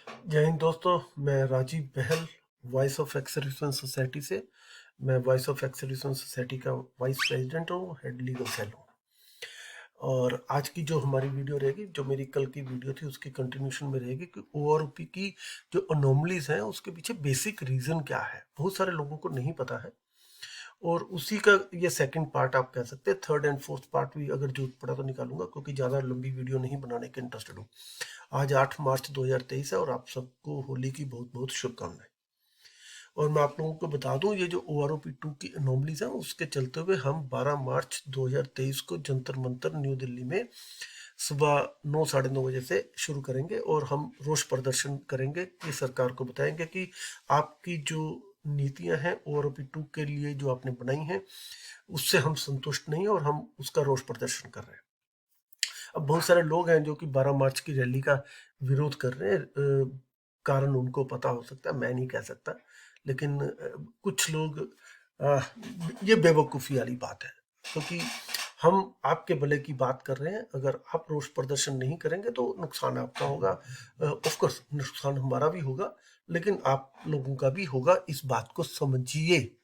जय हिंद दोस्तों। मैं राजीव बहल, वॉइस ऑफ एक्स-सर्विसमेन सोसाइटी से। मैं वॉइस ऑफ एक्स-सर्विसमेन सोसाइटी का वाइस प्रेसिडेंट हूँ, हेड लीगल सेल हूँ। और आज की जो हमारी वीडियो रहेगी, जो मेरी कल की वीडियो थी उसकी कंटिन्यूशन में रहेगी कि ओआरओपी की जो अनोमलीज हैं उसके पीछे बेसिक रीजन क्या है, बहुत सारे लोगों को नहीं पता है। और उसी का ये सेकंड पार्ट आप कह सकते हैं। थर्ड एंड फोर्थ पार्ट भी अगर जरूरत पड़ा तो निकालूंगा, क्योंकि ज़्यादा लंबी वीडियो नहीं बनाने के इंटरेस्टेड हूँ। आज 8 मार्च 2023 है और आप सबको होली की बहुत बहुत शुभकामनाएं। और मैं आप लोगों को बता दूं, ये जो OROP2 की अनोमलीज हैं उसके चलते हुए हम 12 मार्च 2023 को जंतर मंतर न्यू दिल्ली में सुबह 9 साढ़े 9 बजे से शुरू करेंगे और हम रोष प्रदर्शन करेंगे कि सरकार को बताएंगे कि आपकी जो नीतियां हैं OROP2 के लिए जो आपने बनाई हैं उससे हम संतुष्ट नहीं, और हम उसका रोष प्रदर्शन कर रहे हैं। अब बहुत सारे लोग हैं जो कि 12 मार्च की रैली का विरोध कर रहे हैं। कारण उनको पता हो सकता है, मैं नहीं कह सकता। लेकिन कुछ लोग, अ, ये बेवकूफ़ी वाली बात है, क्योंकि हम आपके भले की बात कर रहे हैं। अगर आप रोष प्रदर्शन नहीं करेंगे तो नुकसान आपका होगा, ऑफ कोर्स नुकसान हमारा भी होगा, लेकिन आप लोगों का भी होगा। इस बात को समझिए।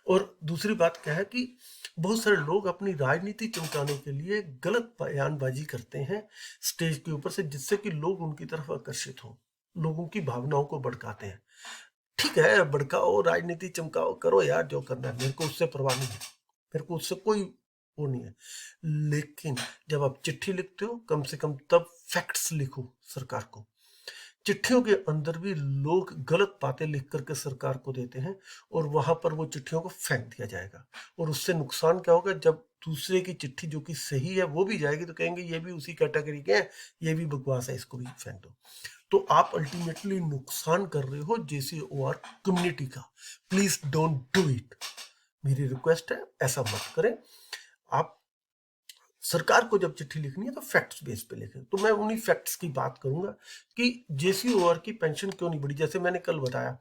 और दूसरी बात क्या है कि बहुत सारे लोग अपनी राजनीति चमकाने के लिए गलत बयानबाजी करते हैं स्टेज के ऊपर से, जिससे कि लोग उनकी तरफ आकर्षित हों, लोगों की भावनाओं को भड़काते हैं। ठीक है, भड़काओ, राजनीति चमकाओ, करो यार जो करना है, मेरे को उससे परवाह नहीं है, मेरे को उससे कोई वो नहीं है। लेकिन जब आप चिट्ठी लिखते हो, कम से कम तब फैक्ट्स लिखो सरकार को। चिट्ठियों के अंदर भी लोग गलत बातें लिख करके सरकार को देते हैं और वहां पर वो चिट्ठियों को फेंक दिया जाएगा। और उससे नुकसान क्या होगा, जब दूसरे की चिट्ठी जो कि सही है वो भी जाएगी तो कहेंगे ये भी उसी कैटेगरी के हैं, ये भी बकवास है, इसको भी फेंक दो। तो आप अल्टीमेटली नुकसान कर रहे हो JCOR कम्युनिटी का। Please don't do it. मेरी रिक्वेस्ट है, ऐसा मत करें। आप सरकार को जब चिट्ठी लिखनी है तो फैक्ट्स बेस पे लिखें। तो मैं उन्हीं फैक्ट्स की बात करूंगा कि JCOR की पेंशन क्यों नहीं बढ़ी। जैसे मैंने कल बताया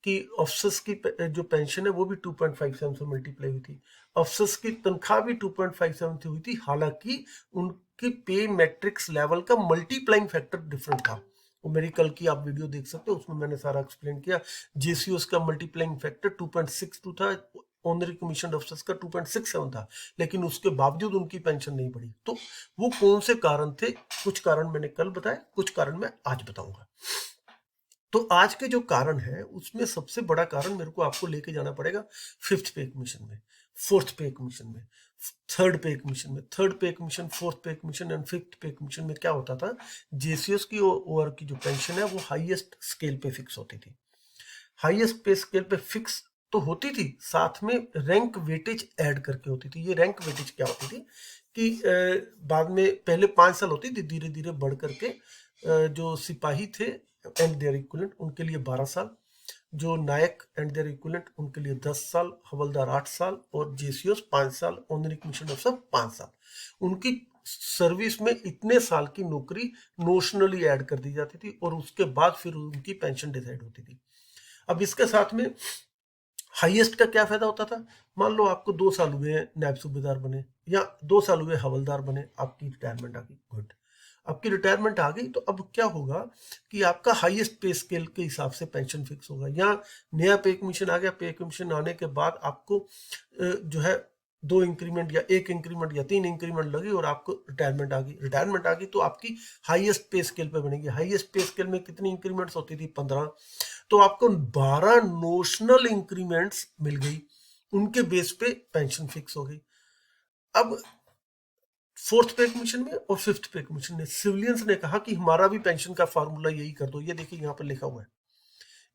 कि अफसर्स की जो पेंशन है वो भी 2.57 से मल्टीप्लाई हुई थी। अफसर्स की तनख्वाह भी 2.57 से हुई थी, हालांकि उनकी पे मैट्रिक्स लेवल का मल्टीप्लाइंग फैक्टर डिफरेंट था। वो मेरी कल की आप वीडियो देख सकते हो, उसमें मैंने सारा एक्सप्लेन किया। JCOs का मल्टीप्लाइंग फैक्टर 2.62 था, ऑनरी कमीशन अफसर्स का 2.67 था, लेकिन उसके बावजूद उनकी पेंशन नहीं बढ़ी। तो वो कौन से कारण थे? कुछ कारण मैंने कल बताया, कुछ कारण मैं आज बताऊंगा। तो आज के जो कारण है उसमें सबसे बड़ा कारण मेरे को आपको लेके जाना पड़ेगा फिफ्थ पे कमीशन में, फोर्थ पे कमीशन में, थर्ड पे कमीशन में। थर्ड पे कमीशन, फोर्थ पे कमीशन एंड फिफ्थ पे कमीशन में क्या होता था? JCOs की ओवर की जो पेंशन है वो हाईएस्ट स्केल पे फिक्स होती थी। हाईएस्ट पे स्केल पे फिक्स तो होती थी, साथ में रैंक वेटेज ऐड करके होती थी। ये रैंक वेटेज क्या होती थी कि बाद में पहले 5 साल होती थी, धीरे धीरे बढ़ करके जो सिपाही थे एंड देयर इक्विवेलेंट उनके लिए 12 साल, जो नायक एंड देयर इक्विवेलेंट उनके लिए 10 साल, हवलदार 8 साल और JCOs 5 साल, ऑनरी कमीशन अफसर 5 साल। उनकी सर्विस में इतने साल की नौकरी नोशनली ऐड कर दी जाती थी और उसके बाद फिर उनकी पेंशन डिसाइड होती थी। अब इसके साथ में हाईएस्ट का क्या फायदा होता था? मान लो आपको 2 साल हुए हैं नायब सूबेदार बने, या 2 साल हुए हवलदार बने, आपकी रिटायरमेंट आ गई, गुड। आपकी रिटायरमेंट आ गई तो अब क्या होगा कि आपका हाईएस्ट पे स्केल के हिसाब से पेंशन फिक्स होगा। या नया पे कमीशन आ गया, पे कमीशन आने के बाद आपको जो है 2 इंक्रीमेंट या 1 इंक्रीमेंट या 3 इंक्रीमेंट लगी और आपको रिटायरमेंट आ गई। रिटायरमेंट आ गई तो आपकी हाईएस्ट पे स्केल पे बनेगी। हाईएस्ट पे स्केल में कितनी इंक्रीमेंट्स होती थी? 15। तो आपको 12 नोशनल इंक्रीमेंट्स मिल गई, उनके बेस पे पेंशन फिक्स हो गई। अब फोर्थ पे कमीशन में और फिफ्थ पे कमीशन में सिविलियंस ने कहा कि हमारा भी पेंशन का फार्मूला यही कर दो। ये देखिए यहाँ पर लिखा हुआ है,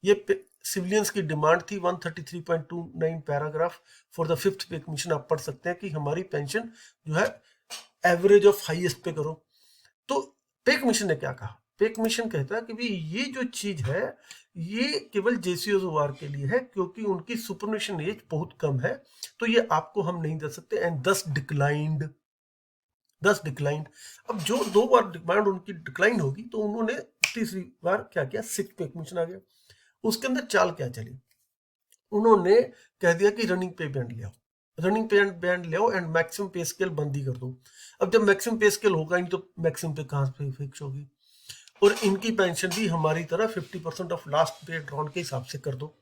ये सिविलियंस की डिमांड थी 133.29 पैराग्राफ फॉर द फिफ्थ पे कमीशन। आप पढ़ सकते हैं कि हमारी पेंशन जो है एवरेज ऑफ हाईएस्ट पे करो। तो पे कमीशन ने क्या कहा? पे कमीशन कहता है कि भाई ये जो चीज है ये केवल JCOs के लिए है, क्योंकि उनकी सुपरनेशन एज बहुत कम है, तो ये आपको हम नहीं दे सकते। And 10 declined. अब जो 2 बार डिमांड उनकी डिक्लाइन होगी तो उन्होंने तीसरी बार क्या किया? सिक्स पे कमीशन आ गया। उसके अंदर चाल क्या चली? उन्होंने कह दिया कि रनिंग पे बैंड ले आओ, रनिंग पे बैंड ले आओ एंड मैक्सिमम पे स्केल बंद ही कर दो। अब जब मैक्सिमम पे स्केल होगा नहीं तो मैक्सिमम पे कहां पे फिक्स होगी? और इनकी पेंशन भी हमारी तरह 50% ऑफ लास्ट पे ड्रॉन के हिसाब से कर दो।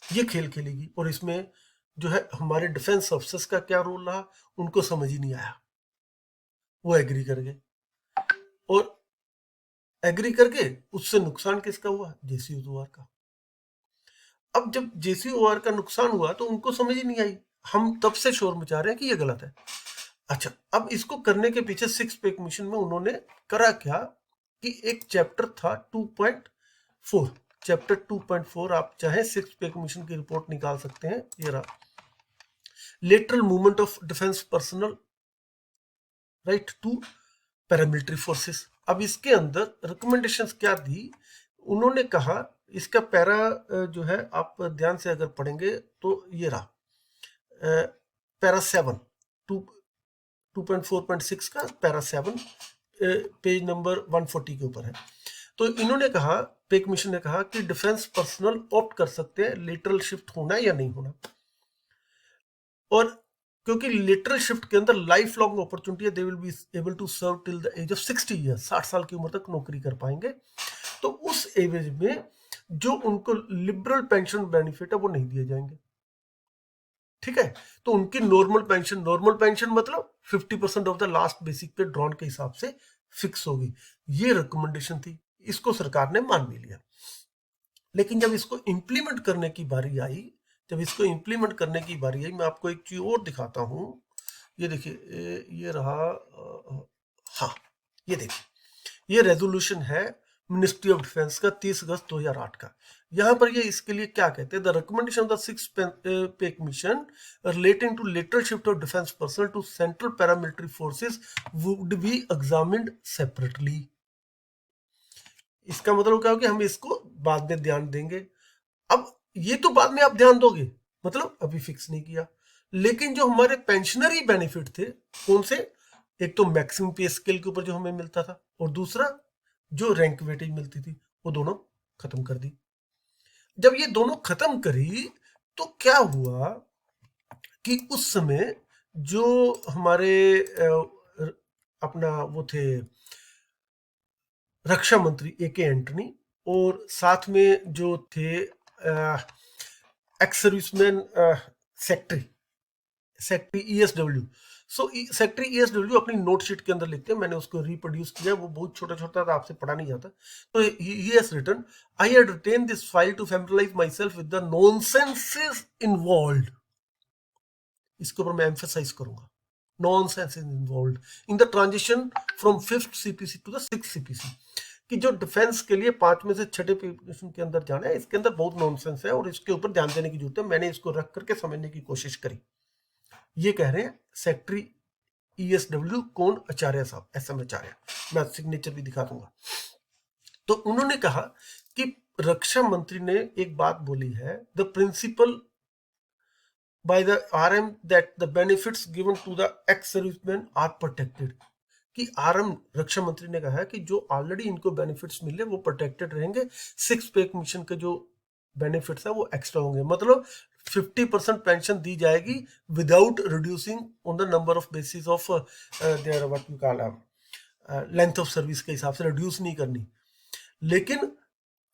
ये खेल खेलेगी। और इसमें जो है हमारे डिफेंस ऑफिसर्स का क्या रोल रहा, उनको समझ ही नहीं आया, वो एग्री कर गए। और एग्री करके उससे नुकसान किसका हुआ, जेसीओआर का। अब जब जेसीओआर का नुकसान हुआ तो उनको समझ ही नहीं आई, हम तब से शोर मचा रहे हैं कि ये गलत है। अच्छा, अब इसको करने के पीछे 6 पे कमीशन में उन्होंने करा क्या कि एक चैप्टर था 2.4, चैप्टर 2.4 आप चाहे 6 पे कमीशन की रिपोर्ट निकाल सकते हैं, ये रहा, lateral movement of defence personnel right to paramilitary forces. अब इसके अंदर रिकमेंडेशंस क्या दी, उन्होंने कहा, इसका पैरा जो है आप ध्यान से अगर पढ़ेंगे तो ये रहा, पैरा 7 2.4.6 का पैरा 7 पेज नंबर 140 के ऊपर है। तो इन्होंने कहा, पे कमीशन ने कहा कि डिफेंस पर्सनल ऑप्ट कर सकते हैं लेटरल शिफ्ट होना या नहीं होना। और क्योंकि लेटरल शिफ्ट के अंदर लाइफ लॉन्ग अपॉर्चुनिटी है, they will be able to serve till the age of 60 years, 60 साल की उम्र तक नौकरी कर पाएंगे। तो उस एज में जो उनको लिबरल पेंशन बेनिफिट है वो नहीं दिए जाएंगे, ठीक है। तो उनकी नॉर्मल पेंशन मतलब 50% ऑफ द लास्ट बेसिक पे ड्रॉन के हिसाब से फिक्स होगी। ये रिकमेंडेशन थी, इसको सरकार ने मान भी लिया। लेकिन जब इसको इंप्लीमेंट करने की बारी आई, मैं आपको एक चीज और दिखाता हूं। ये देखिए, ये रहा, हाँ, ये देखिए, ये रेजोल्यूशन है मिनिस्ट्री ऑफ डिफेंस का 30 अगस्त 2008 का। यहां पर ये इसके लिए क्या कहते हैं, the recommendation of the 6 pay commission relating to lateral shift of defence personnel to central paramilitary forces would be examined separately. इसका मतलब क्या हो कि हम इसको बाद में ध्यान देंगे। अब ये तो बाद में आप ध्यान दोगे, मतलब अभी फिक्स नहीं किया। लेकिन जो हमारे पेंशनरी बेनिफिट थे, कौन से, एक तो मैक्सिमम पे स्केल के ऊपर जो हमें मिलता था, और दूसरा जो रैंक वेटेज मिलती थी, वो दोनों खत्म कर दी। जब ये दोनों खत्म करी तो क्या हुआ कि उस समय जो हमारे अपना वो थे रक्षा मंत्री ए के एंटनी, और साथ में जो थे एक्स सर्विसमैन सेक्रेटरी ईएसडब्ल्यू। सो सेक्रेटरी ईएसडब्ल्यू अपनी नोट शीट के अंदर लिखते हैं, मैंने उसको रिप्रोड्यूस किया, वो बहुत छोटा छोटा था, आपसे पढ़ा नहीं जाता। तो he has written, I had written this file to familiarise myself with the nonsenses involved. इसके ऊपर मैं एम्फेसाइज करूंगा, nonsense involved in the transition from 5th CPC to the 6th CPC. कि जो डिफेंस के लिए 5 में से 6ठे पोजीशन के अंदर जाना है, इसके अंदर बहुत नॉनसेंस है और इसके ऊपर ध्यान देने की जरूरत है। मैंने इसको रख करके समझने की कोशिश करी। ये कह रहे हैं सेक्रेटरी ईएसडब्ल्यू कौन, आचार्य साहब, एसएम आचार्य, मैं सिग्नेचर भी दिखा दूंगा। तो उन्होंने कहा कि रक्षा मंत्री ने एक बात बोली है, the principal by the RM that the benefits given to the ex-servicemen are protected। कि आरएम रक्षा मंत्री ने कहा है कि जो ऑलरेडी इनको बेनिफिट्स मिले वो प्रोटेक्टेड रहेंगे, 6 पे कमीशन के जो बेनिफिट्स है वो एक्स्ट्रा होंगे। मतलब 50% पेंशन दी जाएगी without reducing on the number of basis of their what we call length of service के हिसाब से रिड्यूस नहीं करनी, लेकिन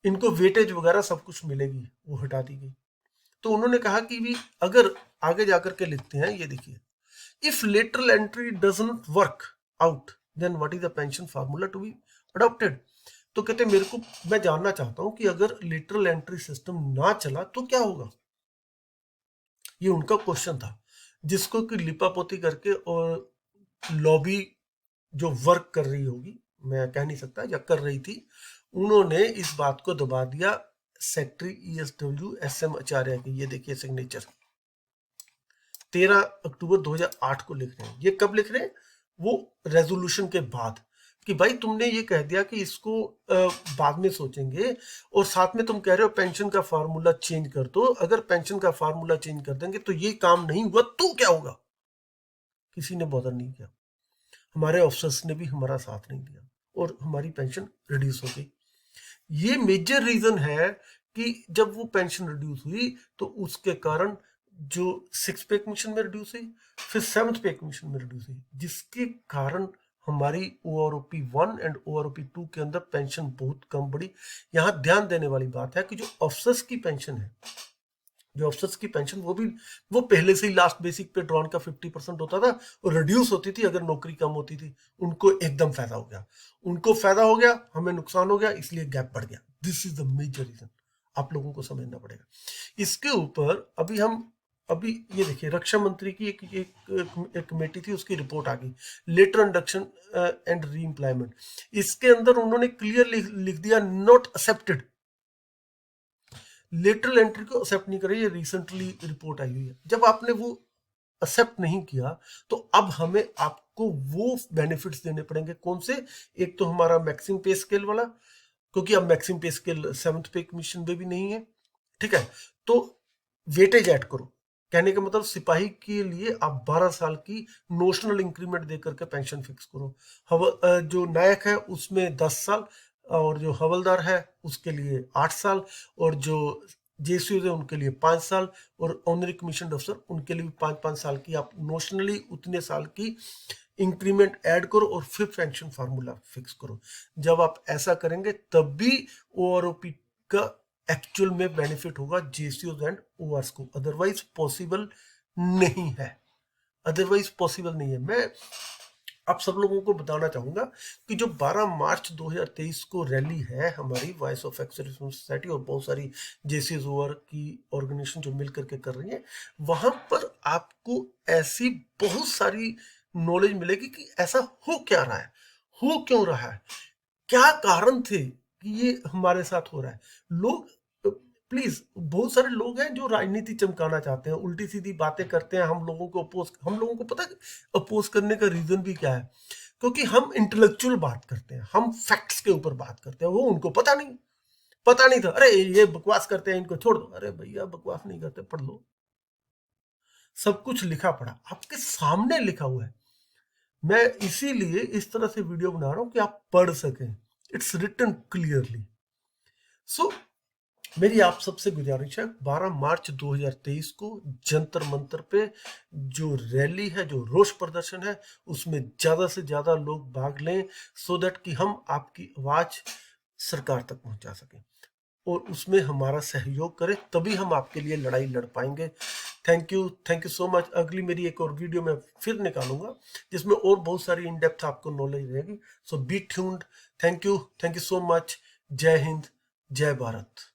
इनको वेटेज वगैरह सब कुछ मिलेगी, वो हटा दी गई। तो उन्होंने कहा कि भी अगर आगे जाकर के लिखते हैं, ये देखिए, if lateral entry does not work out then what is the pension formula to be adopted. तो कहते मेरे को, मैं जानना चाहता हूं कि अगर लेटरल एंट्री सिस्टम ना चला तो क्या होगा। ये उनका क्वेश्चन था, जिसको कि लिपापोती करके और लॉबी जो वर्क कर रही होगी, मैं कह नहीं सकता, या कर रही थी, उन्होंने इस बात को दबा दिया सेक्रेटरी ईएसडब्ल्यू एसएम आचार्य की। ये देखिए सिग्नेचर 13 अक्टूबर 2008 को लिख रहे हैं। ये कब लिख रहे हैं, वो रेजोल्यूशन के बाद, कि भाई तुमने ये कह दिया कि इसको बाद में सोचेंगे, और साथ में तुम कह रहे हो पेंशन का फार्मूला चेंज कर दो। अगर पेंशन का फार्मूला चेंज कर देंगे तो ये काम नहीं हुआ तो क्या होगा। किसी ने बॉदर नहीं किया, हमारे ऑफिसर्स ने भी हमारा साथ नहीं दिया और हमारी पेंशन रिड्यूस हो गई। ये मेजर रीजन है कि जब वो पेंशन रिड्यूस हुई तो उसके कारण जो 6 पे कमीशन में रिड्यूस हुई, फिर 7th पे कमीशन में रिड्यूस हुई, जिसके कारण हमारी OROP 1 एंड OROP 2 के अंदर पेंशन बहुत कम बढ़ी। यहाँ ध्यान देने वाली बात है कि जो अफसर्स की पेंशन है, जो अफसर्स की पेंशन वो पहले से ही लास्ट बेसिक पे ड्रॉन का 50% होता था और रिड्यूस होती थी अगर नौकरी कम होती थी। उनको एकदम फायदा हो गया, उनको फायदा हो गया, हमें नुकसान हो गया, इसलिए गैप बढ़ गया। This is the major reason, आप लोगों को समझना पड़ेगा। इसके ऊपर अभी ये देखिए, रक्षा मंत्री की एक कमेटी थी, उसकी रिपोर्ट आ गई, letter induction and re employment. इसके अंदर उन्होंने क्लियर लिख दिया, नॉट एक्सेप्टेड। लेटरल एंट्री को एक्सेप्ट नहीं करें, ये रिसेंटली रिपोर्ट आई हुई है। जब आपने वो एक्सेप्ट नहीं किया तो अब हमें आपको वो बेनिफिट्स देने पड़ेंगे। कौन से? एक तो हमारा मैक्सिमम पे स्केल वाला, क्योंकि अब मैक्सिमम पे स्केल 7th पे कमीशन में भी नहीं है, ठीक है। तो वेटेज ऐड करो, कहने का मतलब सिपाही के लिए आप 12 साल की नोशनल इंक्रीमेंट देकर के पेंशन फिक्स करो। जो नायक है उसमें 10 साल, और जो हवलदार है उसके लिए 8 साल, और जो जेसीओ है उनके लिए 5 साल, और ऑनरी कमीशन अफसर उनके लिए भी 5-5 साल की आप नोशनली उतने साल की इंक्रीमेंट ऐड करो और फिर पेंशन फार्मूला फिक्स करो। जब आप ऐसा करेंगे तब भी OROP का एक्चुअल में बेनिफिट होगा जेसीओ एंड ओआरस को, अदरवाइज पॉसिबल नहीं है, अदरवाइज पॉसिबल नहीं है। मैं आप सब लोगों को बताना चाहूंगा कि जो 12 मार्च 2023 को रैली है हमारी voice of x servicemen society और बहुत सारी जेसीज ओवर की ऑर्गेनाइजेशन जो मिल करके कर रही है, वहां पर आपको ऐसी बहुत सारी नॉलेज मिलेगी कि ऐसा हो क्या रहा है, हो क्यों रहा है, क्या कारण थे कि ये हमारे साथ हो रहा है। लोग, प्लीज, बहुत सारे लोग हैं जो राजनीति चमकाना चाहते हैं, उल्टी सीधी बातें करते हैं, हम लोगों को अपोज, हम लोगों को पता है अपोज करने का रीजन भी क्या है, क्योंकि हम इंटेलेक्चुअल बात करते हैं, हम फैक्ट्स के ऊपर बात करते हैं। वो उनको पता नहीं था, अरे ये बकवास करते हैं, इनको छोड़ दो। अरे भैया, बकवास नहीं करते, पढ़ लो, सब कुछ लिखा पढ़ा आपके सामने लिखा हुआ है। मैं इसीलिए इस तरह से वीडियो बना रहा हूं कि आप पढ़ सकें, इट्स रिटन क्लियरली। सो मेरी आप सबसे गुजारिश है, 12 मार्च 2023 को जंतर मंतर पे जो रैली है, जो रोष प्रदर्शन है, उसमें ज्यादा से ज्यादा लोग भाग लें, सो दैट कि हम आपकी आवाज सरकार तक पहुंचा सकें और उसमें हमारा सहयोग करें, तभी हम आपके लिए लड़ाई लड़ पाएंगे। Thank you so much. अगली मेरी एक और वीडियो में फिर निकालूंगा जिसमें और बहुत सारी इन डेप्थ आपको नॉलेज रहेगी। So be tuned. Thank you so much. जय हिंद, जय भारत।